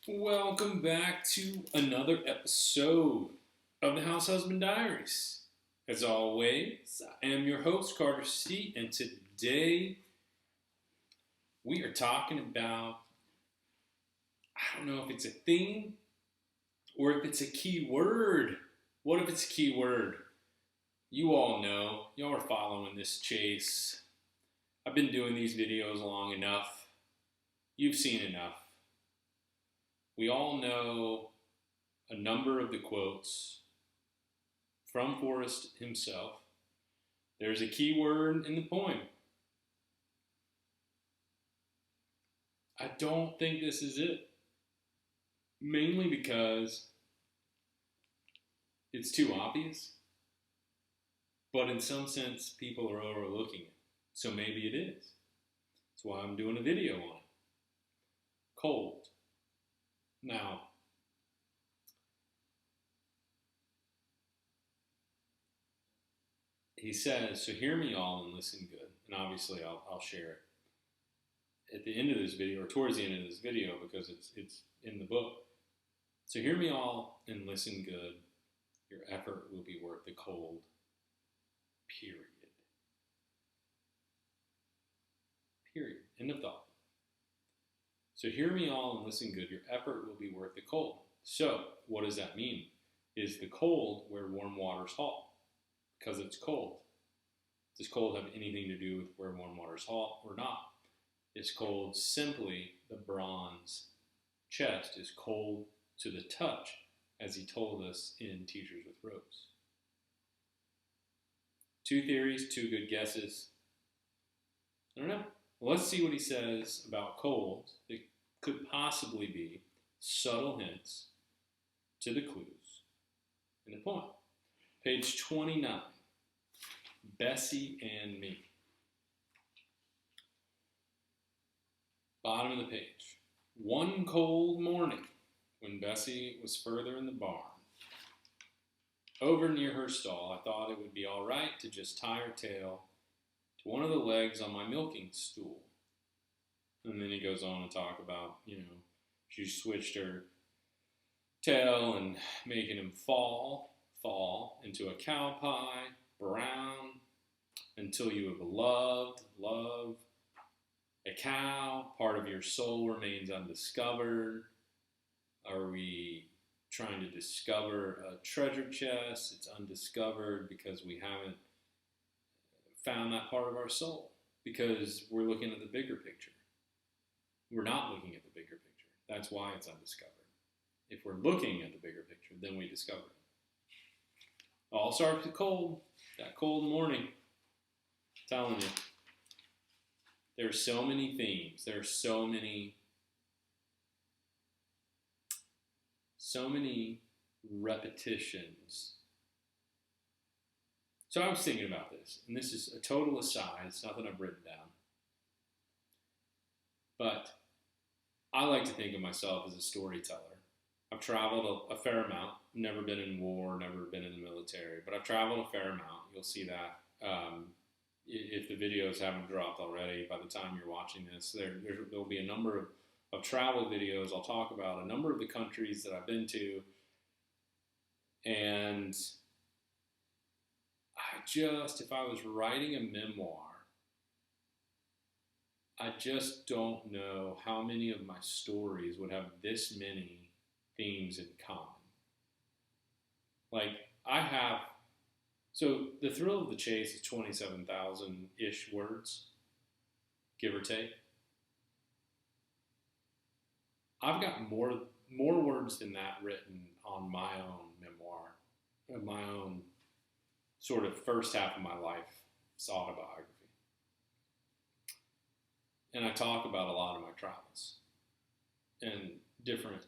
Welcome back to another episode of the House Husband Diaries. As always, I am your host, Carter C., and today we are talking about, I don't know if it's a theme or if it's a key word. What if it's a key word? You all know, y'all are following this chase. I've been doing these videos long enough. You've seen enough. We all know a number of the quotes from Forrest himself. There's a key word in the poem. I don't think this is it. Mainly because it's too obvious. But in some sense, people are overlooking it. So maybe it is. That's why I'm doing a video on it. Cold. Now, he says, so hear me all and listen good. And obviously I'll share it at the end of this video, or towards the end of this video, because it's in the book. So hear me all and listen good. Your effort will be worth the cold. Period. Period. End of thought. So hear me all and listen good. Your effort will be worth the cold. So what does that mean? Is the cold where warm water's hot? Because it's cold. Does cold have anything to do with where warm water's hot or not? It's cold simply the bronze chest is cold to the touch, as he told us in Teachers with Ropes. Two theories, two good guesses. I don't know. Let's see what he says about cold. It could possibly be subtle hints to the clues in the poem. Page 29, Bessie and Me. Bottom of the page. One cold morning, when Bessie was further in the barn, over near her stall, I thought it would be all right to just tie her tail to one of the legs on my milking stool. And then he goes on to talk about, she switched her tail and making him fall into a cow pie, brown, until you have love, a cow, part of your soul remains undiscovered. Are we trying to discover a treasure chest? It's undiscovered because we haven't found that part of our soul, because we're looking at the bigger picture. We're not looking at the bigger picture. That's why it's undiscovered. If we're looking at the bigger picture, then we discover it. All starts with cold. That cold morning. I'm telling you. There are so many themes. There are so many repetitions. So I was thinking about this, and this is a total aside. It's nothing I've written down. But I like to think of myself as a storyteller. I've traveled a fair amount. Never been in war, never been in the military, but I've traveled a fair amount. You'll see that. If the videos haven't dropped already, by the time you're watching this, there'll be a number of travel videos. I'll talk about a number of the countries that I've been to. And if I was writing a memoir, I just don't know how many of my stories would have this many themes in common. So the thrill of the chase is 27,000-ish words, give or take. I've got more words than that written on my own memoir, my own sort of first half of my life autobiography. And I talk about a lot of my travels and different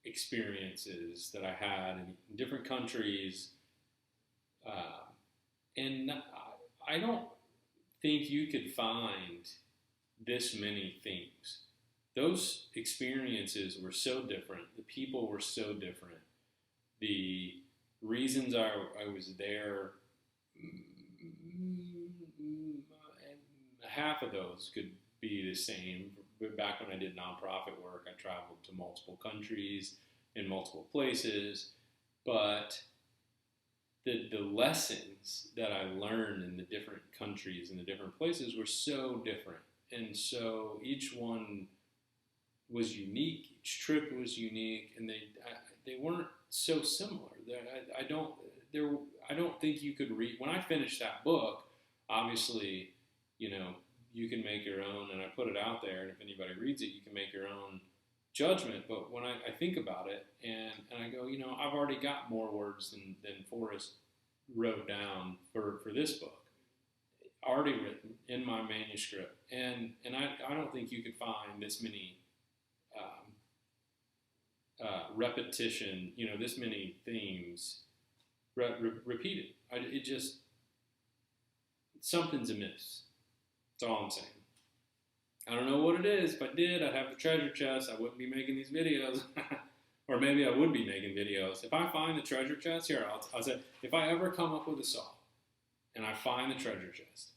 experiences that I had in different countries. And I don't think you could find this many themes. Those experiences were so different. The people were so different. The reasons I was there, half of those could be the same, back when I did nonprofit work, I traveled to multiple countries in multiple places, but the lessons that I learned in the different countries and the different places were so different. And so each one was unique, each trip was unique, and they weren't so similar. I don't think you could read, when I finished that book, obviously, you know, you can make your own, and I put it out there, and if anybody reads it, you can make your own judgment. But when I think about it, and I go, you know, I've already got more words than Forrest wrote down for this book, already written in my manuscript. And I don't think you could find this many repetition, you know, this many themes repeated. It just, something's amiss. That's all I'm saying. I don't know what it is. If I did, I'd have the treasure chest. I wouldn't be making these videos. Or maybe I would be making videos. If I find the treasure chest, here, I'll say, if I ever come up with a song and I find the treasure chest,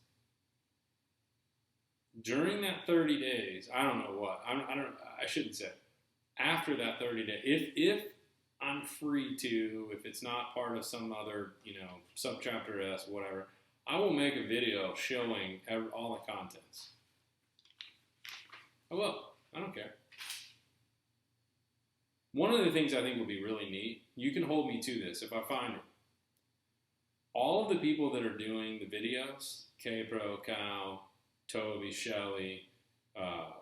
during that 30 days, I don't know what, I shouldn't say, after that 30 days, if I'm free to, if it's not part of some other, you know, subchapter S, whatever, I will make a video showing all the contents. I will. I don't care. One of the things I think would be really neat, you can hold me to this if I find it. All of the people that are doing the videos, K-Pro, Cal, Toby, Shelley,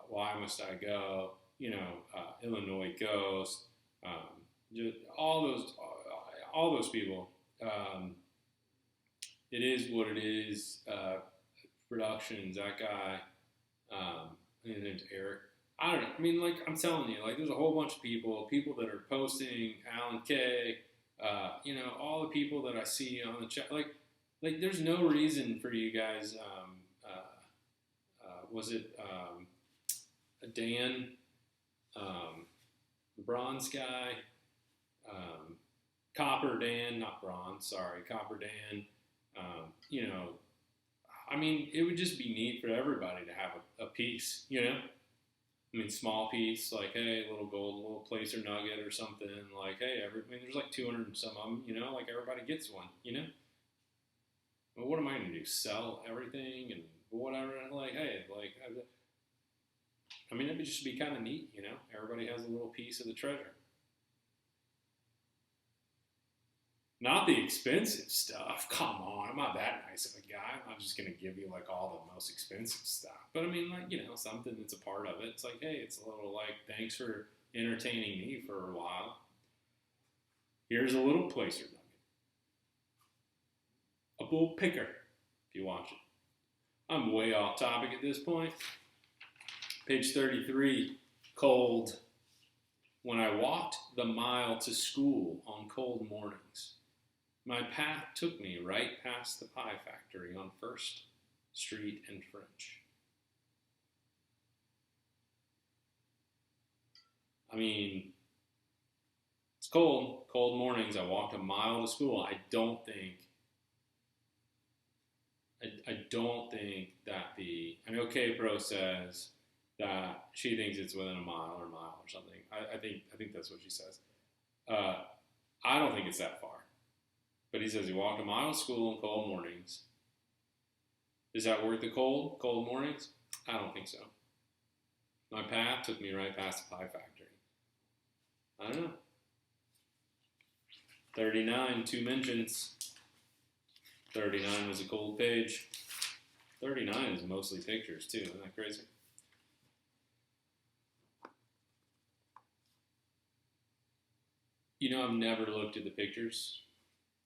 Why Must I Go, you know, Illinois Ghost, just all those people. It Is What It Is, Productions, that guy, his name's Eric. I don't know. I mean, like, I'm telling you, like, there's a whole bunch of people that are posting, Alan Kay, you know, all the people that I see on the chat. Like, there's no reason for you guys, was it Dan, the bronze guy, Copper Dan, not bronze, sorry, Copper Dan, you know, I mean, it would just be neat for everybody to have a piece, you know? I mean, small piece, like, hey, a little gold, a little placer nugget or something, like, hey, I mean, there's like 200 and some of them, you know, like everybody gets one, you know? Well, what am I going to do, sell everything and whatever? Like, hey, like, I mean, it would just be kind of neat, you know? Everybody has a little piece of the treasure. Not the expensive stuff. Come on, I'm not that nice of a guy. I'm not just going to give you like all the most expensive stuff. But I mean, like, you know, something that's a part of it. It's like, hey, it's a little like, thanks for entertaining me for a while. Here's a little placer nugget. A bull picker, if you watch it. I'm way off topic at this point. Page 33, cold. When I walked the mile to school on cold mornings, my path took me right past the pie factory on First Street and French. I mean, it's cold mornings. I walked a mile to school. I don't think that I know K-Pro says that she thinks it's within a mile or something. I think that's what she says. I don't think it's that far. But he says he walked a mile to school on cold mornings. Is that worth the cold mornings? I don't think so. My path took me right past the pie factory. I don't know. 39, 2 mentions. 39 was a cold page. 39 is mostly pictures too. Isn't that crazy? You know, I've never looked at the pictures.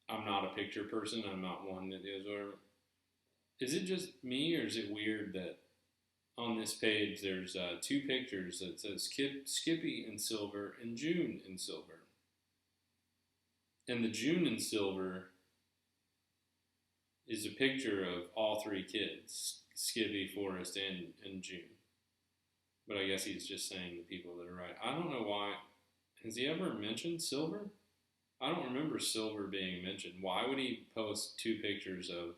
I'm not a picture person. I'm not one that is. Or is it just me, or is it weird that on this page there's 2 pictures that says Skippy in silver and June in silver? And the June in silver is a picture of all 3 kids, Skippy, Forrest, and June. But I guess he's just saying the people that are right. I don't know why. Has he ever mentioned silver? I don't remember silver being mentioned. Why would he post 2 pictures of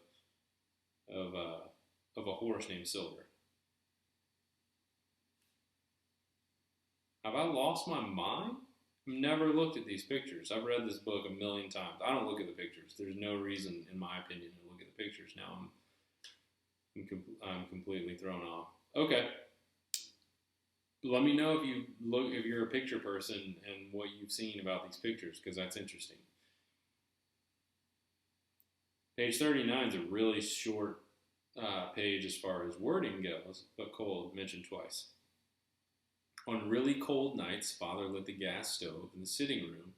a horse named Silver? Have I lost my mind? I've never looked at these pictures. I've read this book a million times. I don't look at the pictures. There's no reason, in my opinion, to look at the pictures. Now I'm completely thrown off. Okay. Let me know if you're a picture person and what you've seen about these pictures, because that's interesting. Page 39 is a really short page as far as wording goes, but cold, mentioned twice. On really cold nights, Father lit the gas stove in the sitting room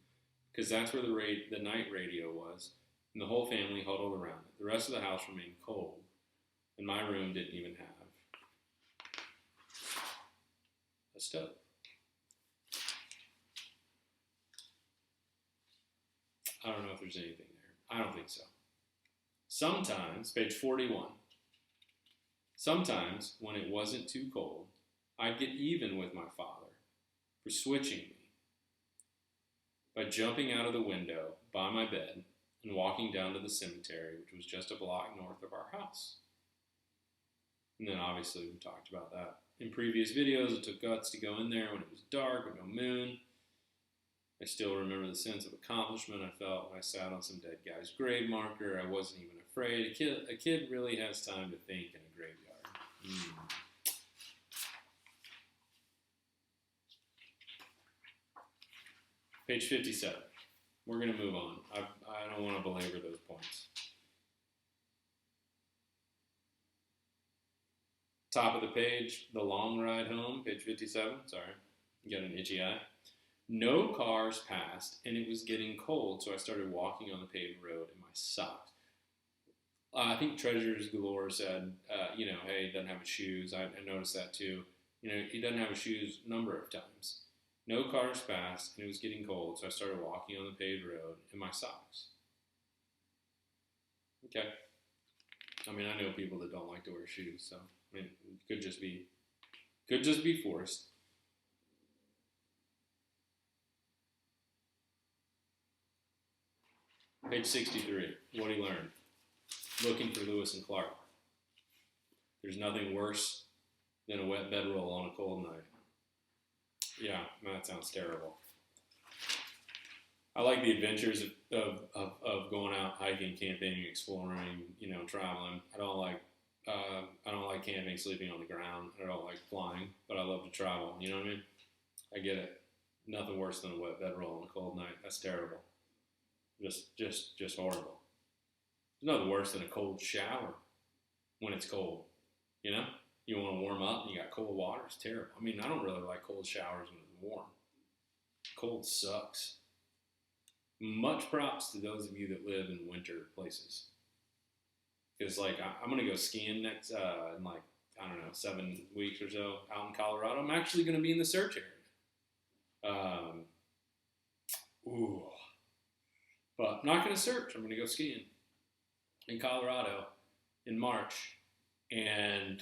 because that's where the night radio was, and the whole family huddled around it. The rest of the house remained cold, and my room didn't even have a stove. I don't know if there's anything there. I don't think so. Sometimes, page 41, sometimes when it wasn't too cold, I'd get even with my father for switching me by jumping out of the window by my bed and walking down to the cemetery, which was just a block north of our house. And then obviously we talked about that in previous videos. It took guts to go in there when it was dark with no moon. I still remember the sense of accomplishment I felt when I sat on some dead guy's grave marker. I wasn't even afraid. A kid really has time to think in a graveyard. Page 57. We're going to move on. I don't want to belabor those points. Top of the page, the long ride home, page 57. Sorry, you got an itchy eye. No cars passed, and it was getting cold, so I started walking on the paved road in my socks. I think Treasures Galore said, hey, he doesn't have his shoes. I noticed that too. He doesn't have his shoes a number of times. No cars passed, and it was getting cold, so I started walking on the paved road in my socks. Okay. I mean, I know people that don't like to wear shoes, so it could just be forced. Page 63, what he learned. Looking for Lewis and Clark. There's nothing worse than a wet bedroll on a cold night. Yeah, that sounds terrible. I like the adventures of going out hiking, camping, exploring, traveling. I don't like camping, sleeping on the ground. I don't like flying, but I love to travel. You know what I mean? I get it. Nothing worse than a wet bedroll on a cold night. That's terrible. Just horrible. There's nothing worse than a cold shower when it's cold. You want to warm up and you got cold water. It's terrible. I mean, I don't really like cold showers when it's warm. Cold sucks. Much props to those of you that live in winter places. Because, I'm going to go skiing next, in 7 weeks or so out in Colorado. I'm actually going to be in the search area. But I'm not going to search. I'm going to go skiing in Colorado in March. And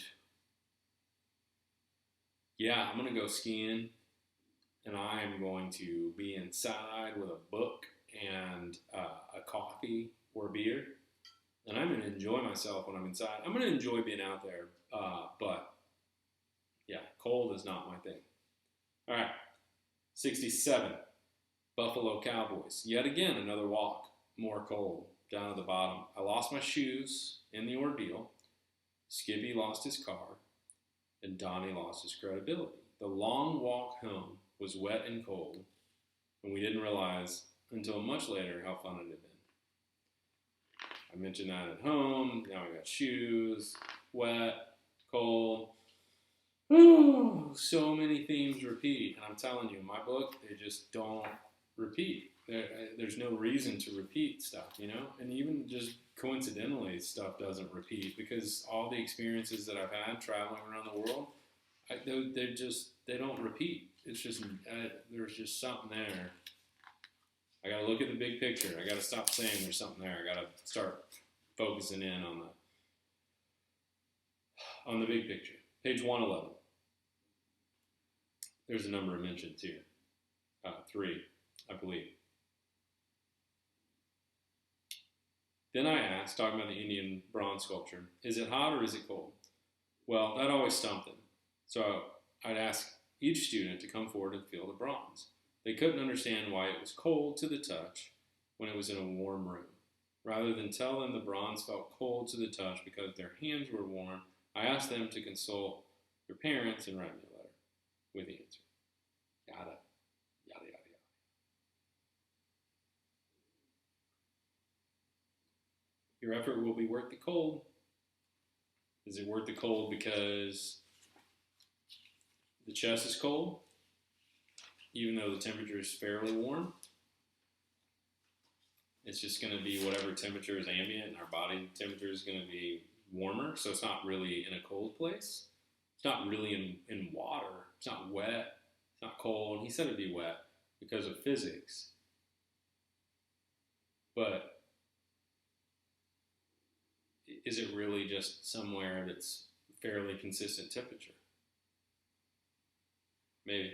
yeah, I'm going to go skiing, and I'm going to be inside with a book and a coffee or beer, and I'm going to enjoy myself when I'm inside. I'm going to enjoy being out there, but yeah, cold is not my thing. All right, 67, Buffalo Cowboys. Yet again, another walk, more cold, down at the bottom. I lost my shoes in the ordeal. Skippy lost his car. And Donnie lost his credibility. The long walk home was wet and cold, and we didn't realize until much later how fun it had been. I mentioned that at home. Now I got shoes, wet, cold. Ooh, so many themes repeat. And I'm telling you, in my book, they just don't repeat. There's no reason to repeat stuff, And even just coincidentally, stuff doesn't repeat because all the experiences that I've had traveling around the world, they don't repeat. It's just, there's just something there. I got to look at the big picture. I got to stop saying there's something there. I got to start focusing in on the big picture. Page 111. There's a number of mentions here. 3, I believe. Then I asked, talking about the Indian bronze sculpture, is it hot or is it cold? Well, that always stumped him. So I'd ask each student to come forward and feel the bronze. They couldn't understand why it was cold to the touch when it was in a warm room. Rather than tell them the bronze felt cold to the touch because their hands were warm, I asked them to consult their parents and write me a letter with the answer. Yada, yada, yada, yada. Your effort will be worth the cold. Is it worth the cold because the chest is cold, even though the temperature is fairly warm? It's just going to be whatever temperature is ambient, and our body temperature is going to be warmer, so it's not really in a cold place. It's not really in water. It's not wet. It's not cold. He said it'd be wet because of physics. But is it really just somewhere that's fairly consistent temperature? Maybe.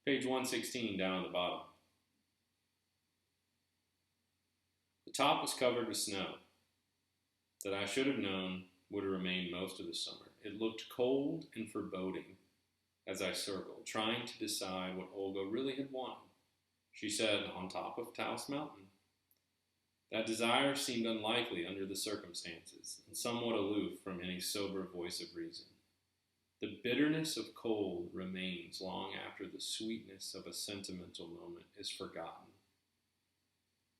Page 116 down at the bottom. The top was covered with snow that I should have known would remain most of the summer. It looked cold and foreboding as I circled, trying to decide what Olga really had wanted. She said, on top of Taos Mountain. That desire seemed unlikely under the circumstances, and somewhat aloof from any sober voice of reason. The bitterness of cold remains long after the sweetness of a sentimental moment is forgotten.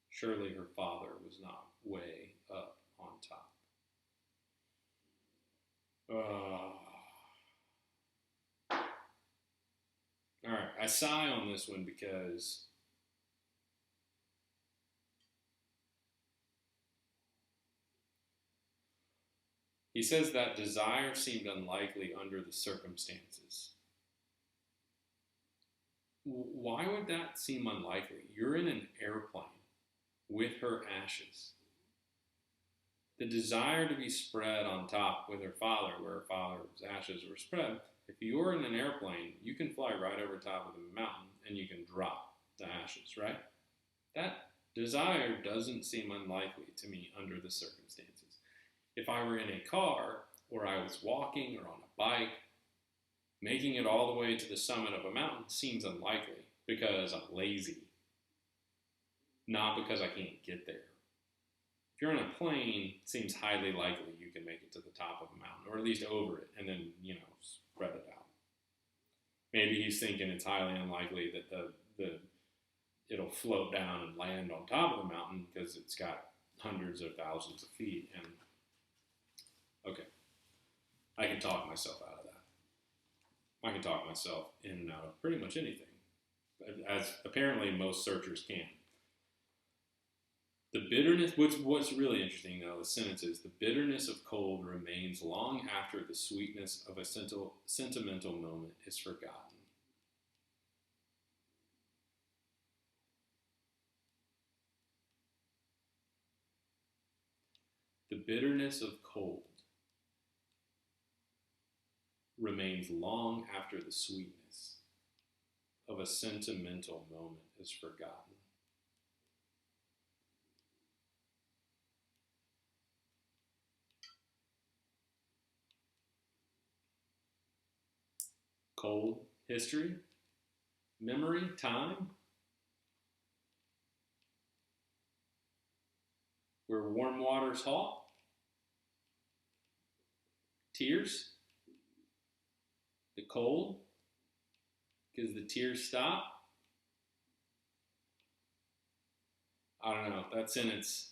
Surely her father was not way up on top. All right, I sigh on this one because he says that desire seemed unlikely under the circumstances. Why would that seem unlikely? You're in an airplane with her ashes. The desire to be spread on top with her father, where her father's ashes were spread, if you're in an airplane, you can fly right over top of the mountain and you can drop the ashes, right? That desire doesn't seem unlikely to me under the circumstances. If I were in a car, or I was walking or on a bike, making it all the way to the summit of a mountain seems unlikely because I'm lazy, not because I can't get there. If you're on a plane, it seems highly likely you can make it to the top of a mountain, or at least over it, and then, spread it out. Maybe he's thinking it's highly unlikely that it'll float down and land on top of the mountain because it's got hundreds of thousands of feet. And okay, I can talk myself out of that. I can talk myself in and out of pretty much anything, as apparently most searchers can. The bitterness, what's really interesting though, the sentence is, the bitterness of cold remains long after the sweetness of a sentimental moment is forgotten. The bitterness of cold remains long after the sweetness of a sentimental moment is forgotten. Cold, history, memory, time, where warm water's hot, tears, the cold, because the tears stop. I don't know, that sentence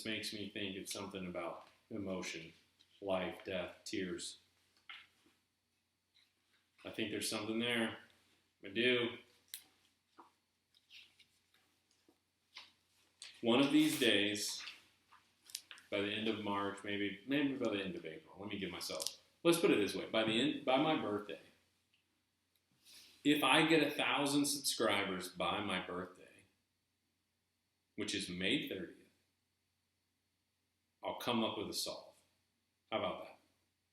makes me think of something about emotion, life, death, tears. I think there's something there. I do. One of these days, by the end of March, maybe by the end of April, let's put it this way, by my birthday, if I get 1,000 subscribers by my birthday, which is May 30th, I'll come up with a solve. How about that?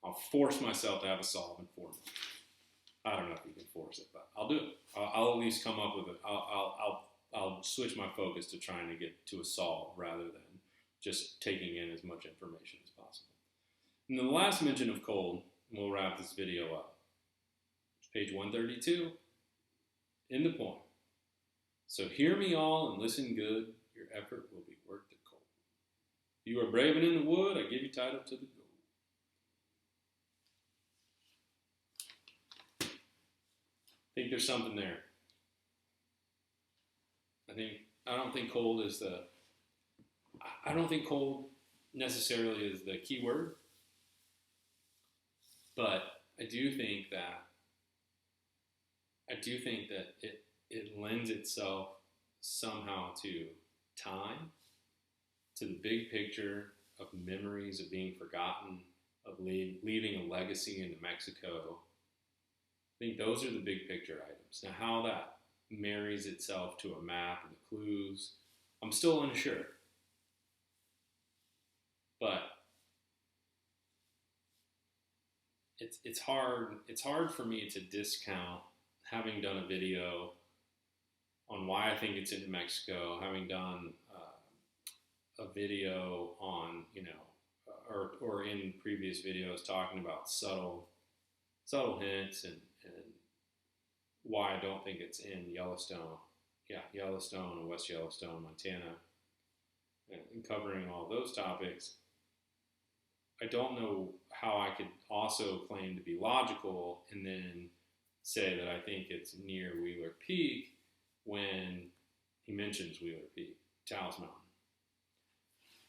I'll force myself to have a solve in 4 months. I don't know if you can force it, but I'll do it. I'll at least come up with it. I'll switch my focus to trying to get to a solve rather than just taking in as much information as possible. And then the last mention of cold, and we'll wrap this video up. It's page 132 in the poem. So hear me all and listen good, your effort will be worth the cold. If you are brave and in the wood, I give you title to the gold. I think there's something there. I don't think cold is I don't think cold necessarily is the key word, but I do think that it lends itself somehow to time, to the big picture of memories of being forgotten, of leaving a legacy in New Mexico. I think those are the big picture items. Now, how that marries itself to a map and the clues, I'm still unsure. But it's hard for me to discount, having done a video on why I think it's in New Mexico, having done a video on, or in previous videos talking about subtle hints and why I don't think it's in Yellowstone. Yeah, Yellowstone and West Yellowstone, Montana, and covering all those topics. I don't know how I could also claim to be logical and then say that I think it's near Wheeler Peak when he mentions Wheeler Peak, Taos Mountain.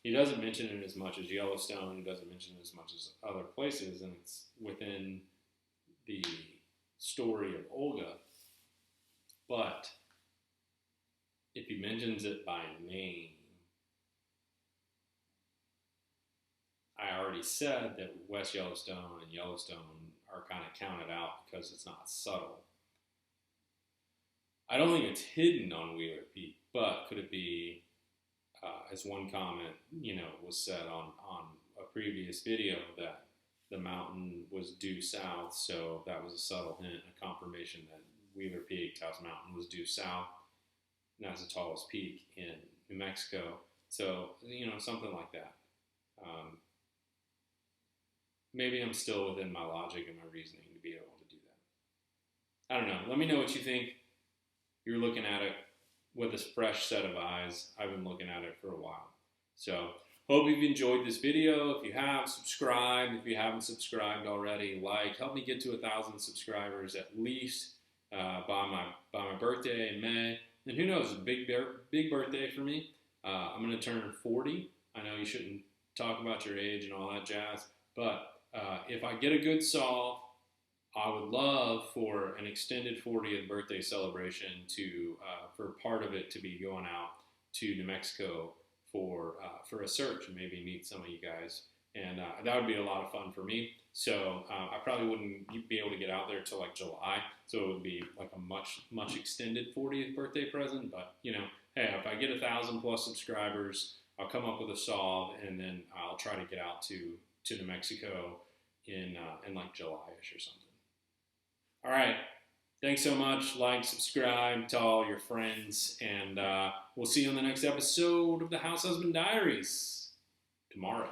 He doesn't mention it as much as Yellowstone. He doesn't mention it as much as other places, and it's within the story of Olga. But if he mentions it by name, I already said that West Yellowstone and Yellowstone are kind of counted out because it's not subtle. I don't think it's hidden on Wheeler Peak, but could it be, as one comment, was said on a previous video, that the mountain was due south, so that was a subtle hint, a confirmation that Wheeler Peak, Taos Mountain, was due south, and that's the tallest peak in New Mexico. So, something like that. Maybe I'm still within my logic and my reasoning to be able to do that. I don't know. Let me know what you think. You're looking at it with a fresh set of eyes. I've been looking at it for a while. So, hope you've enjoyed this video. If you have, subscribe. If you haven't subscribed already, help me get to 1,000 subscribers at least by my birthday in May. And who knows, a big birthday for me. I'm going to turn 40. I know you shouldn't talk about your age and all that jazz, but if I get a good solve, I would love for an extended 40th birthday celebration for part of it to be going out to New Mexico for a search and maybe meet some of you guys. And that would be a lot of fun for me. So I probably wouldn't be able to get out there till July. So it would be a much extended 40th birthday present. But, hey, if I get 1,000 plus subscribers, I'll come up with a solve, and then I'll try to get out to New Mexico in July-ish or something. All right. Thanks so much. Subscribe, tell all your friends, and we'll see you on the next episode of the House Husband Diaries tomorrow.